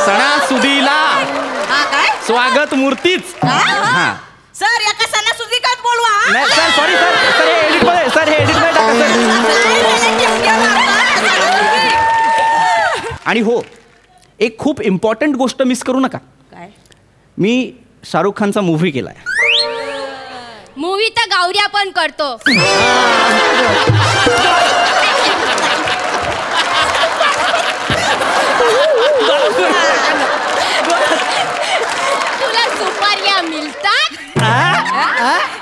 सणासुदीला स्वागत मूर्तीच. हा सर एका सणासुदी काय बोलवा. नाही सर, सॉरी सर, सर हे एडिट मध्ये, सर हे एडिट मध्ये टाका. आणि हो, एक खूप इम्पॉर्टंट गोष्ट मिस करू नका. काय? मी शाहरुख खानचा मूव्ही केलाय. मूवी तर गौऱ्या पण करतो. तुला सुपाऱ्या मिळतात?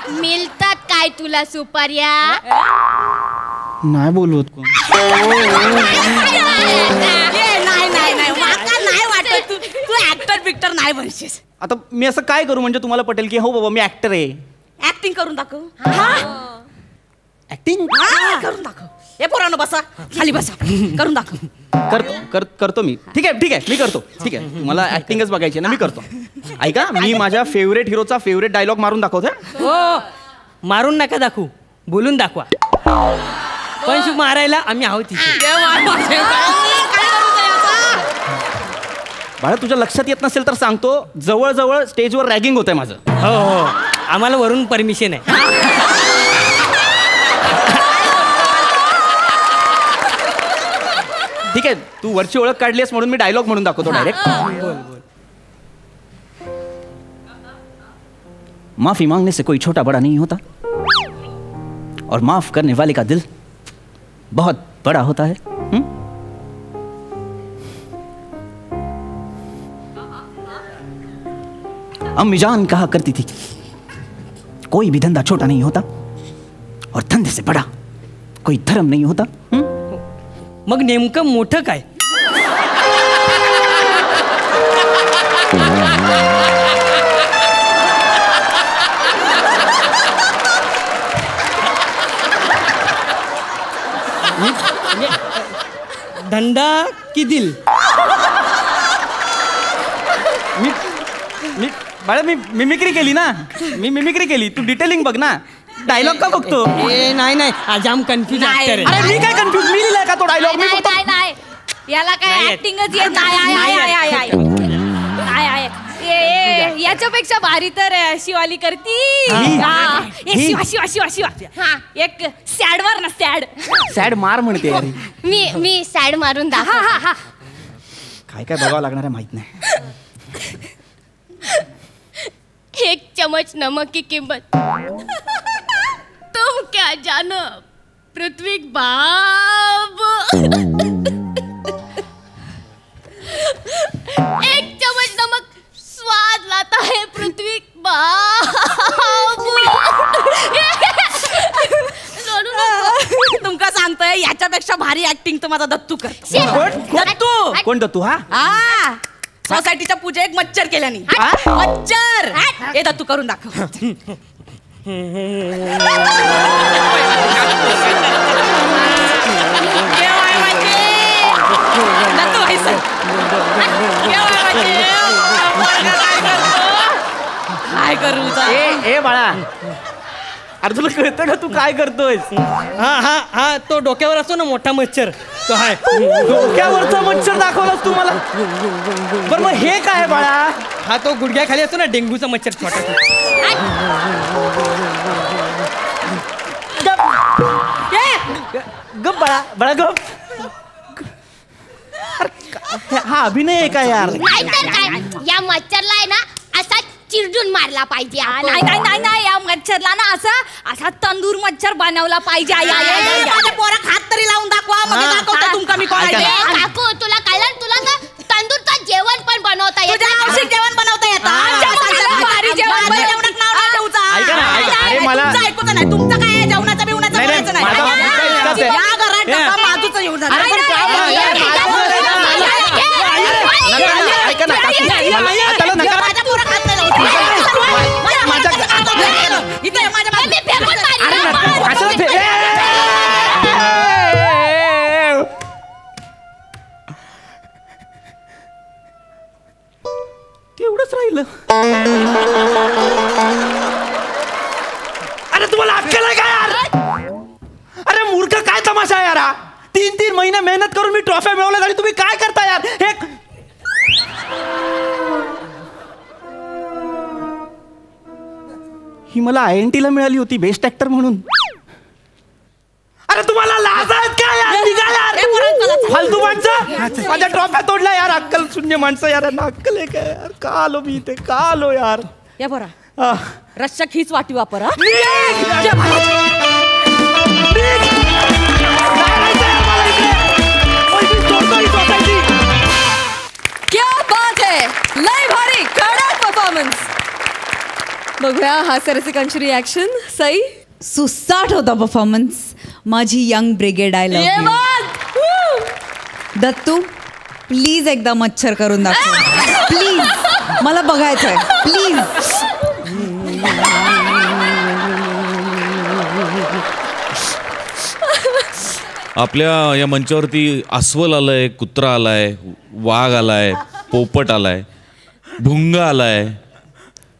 मिळतात काय तुला सुपाऱ्या? नाही बोलवत कोण. नाही वाटत तू ऍक्टर बिक्टर नाही बनशीस. आता मी असं काय करू म्हणजे तुम्हाला पटेल की हो बाबा मी ऍक्टर आहे. ऍक्टिंग करून दाखव. ऍक्टिंग करून दाखव. हे पोरांनो बसा खाली बसा. करून दाखव. करतो मी. ठीक आहे मी करतो. ठीक आहे, तुम्हाला ऍक्टिंगच बघायची ना, मी करतो. ऐका, मी माझ्या फेवरेट हिरोचा फेवरेट डायलॉग मारून दाखवतो. हो मारून नका दाखवू, बोलून दाखवा. पण मारायला आम्ही आहोत तिथे. बाळा तुझ्या लक्षात येत नसेल तर सांगतो, जवळजवळ स्टेजवर रॅगिंग होतंय माझं. हो आम्हाला वरून परमिशन आहे. ठीक आहे, तू वरची ओळख काढलीस म्हणून मी डायलॉग म्हणून दाखवतो डायरेक्ट. माफी मांगने से कोई छोटा बड़ा नहीं होता और माफ करने वाले का दिल बहुत बड़ा होता है. अम्मी जान कहा करती थी, कोई भी धंधा छोटा नहीं होता और धंधे से बड़ा कोई धर्म नहीं होता. मग नेमकं मोठं काय? धंदा की दिल? बाळा मी मिमिक्री केली ना, मी मिमिक्री केली. तू डिटेलिंग बघ ना, डायलॉग का बघतो? नाही आज आम कन्फ्युज ऍक्टर आहे. अरे मी काय कन्फ्युज, मी लिहिलाय का तो डायलॉग? मी फक्त नाही याला काय ऍक्टिंगच येत नाही. याच्यापेक्षा भारी तर शिवाली करती. शिवा एक सॅडवर ना सॅड मार म्हणते. मी सॅड मारून दाखव. काय काय बघावं लागणार आहे माहित नाही. 1 चम्मच नमक की कीमत तुम क्या जानो पृथ्वी बाब. 1 चम्मच नमक स्वाद लाता है पृथ्वी बाब. तुमका सांगतोय याच्यापेक्षा भारी ऍक्टिंग तर माझा दत्तू करतो. कोण दत्तू? हा सोसायटीच्या पूजेत एक मच्छर केल्याने. मच्छर हे दत्तू करून दाखव. काय करू? ए बाळा, अरे तुला कळतं का तू काय करतोय? हा तो डोक्यावर असतो ना मोठा मच्छर, तो हाय. डोक्यावरचा मच्छर दाखवलास तू मला. बरं मग हे काय बाळा? हा तो गुडघ्याखाली असतो ना डेंग्यूचा मच्छर छोटा. गप बाळा, बाळा गप. हा अभिनय आहे का यार? नाहीतर काय, या मच्छरला आहे ना असा चिरडून मारला पाहिजे. नाही या मच्छरला ना असा तंदूर मच्छर बनवला पाहिजे. माझ्या पोराक हात तरी लावून दाखवा, मग दाखवतो तुमका मी कोण आहे. काकू तुला कळलं, तुला ना तंदूरचं जेवण पण बनवता येतं. तुझ्या औषध जेवण बनवता येतं. भारी जेवण जेवणात नाव नाही ठेवूचा. अरे मला ऐकूचं नाही तुमचं काय आहे, जेवणाचं बिवणाचं बोलायचं नाही. या घरात डबा माझूच येऊन जाणार. माझ्या पोराक हात नाही लावू. इथे तेवढंच राहिलं. अरे तुम्हाला अक्कल आहे का यार? अरे मूर्ख, काय तमाशा यार? 3 महिने मेहनत करून मी ट्रॉफ्या मिळवल्या आणि तुम्ही काय करता यार? हे ही मला INT ला मिळाली होती बेस्ट ऍक्टर म्हणून. अरे तुम्हाला लाज आहेत का यार? निघा यार, फालतू माणसं. माझ्या ट्रॉफ्या तोडल्या यार. अक्कल शून्य माणसं यार. अक्कल आहे का यार? का आलो मी इथे? का आलो यार? या बरा रक्षक हीच वाटी वापर. क्या बात है, लय भारी कडक परफॉर्मन्स. बघूया हास्यरसिकांची रिॲक्शन. सई, सुसाट होता परफॉर्मन्स. माझी young brigade I love you. Dattu please एकदा मच्छर करून दाखव. प्लीज, मला बघायचं आहे. प्लीज. आपल्या या मंचावरती अस्वल आलंय, कुत्रा आलाय, वाघ आलाय, पोपट आलाय, भुंगा आलाय,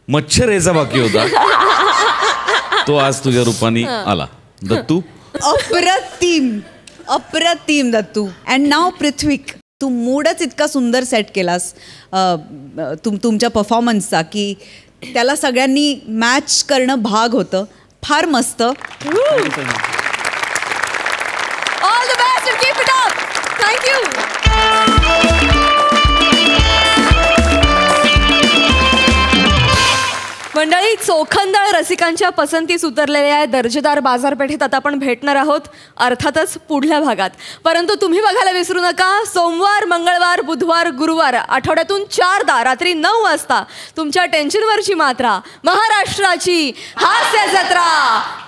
मच्छर यायचा बाकी होता. तो आज तुझ्या रूपाने आला. दत्तू अप्रतिम, अप्रतिम दत्तू. अँड नाव पृथ्वीक, तू मूडच इतका सुंदर सेट केलास तुमच्या परफॉर्मन्सचा की त्याला सगळ्यांनी मॅच करणं भाग होतं. फार मस्त. All the best and keep it up. Thank you. मंडळी, आणि चोखंदळ रसिकांच्या पसंतीस उतरलेल्या या दर्जेदार बाजारपेठेत आता आपण भेटणार आहोत, अर्थातच पुढल्या भागात. परंतु तुम्ही बघायला विसरू नका, सोमवार, मंगळवार, बुधवार, गुरुवार आठवड्यातून 4दा रात्री 9 वाजता तुमच्या टेन्शनवरची मात्रा, महाराष्ट्राची हास्य जत्रा,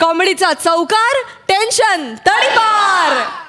कॉमेडीचा चौकार, टेन्शन तडीपार.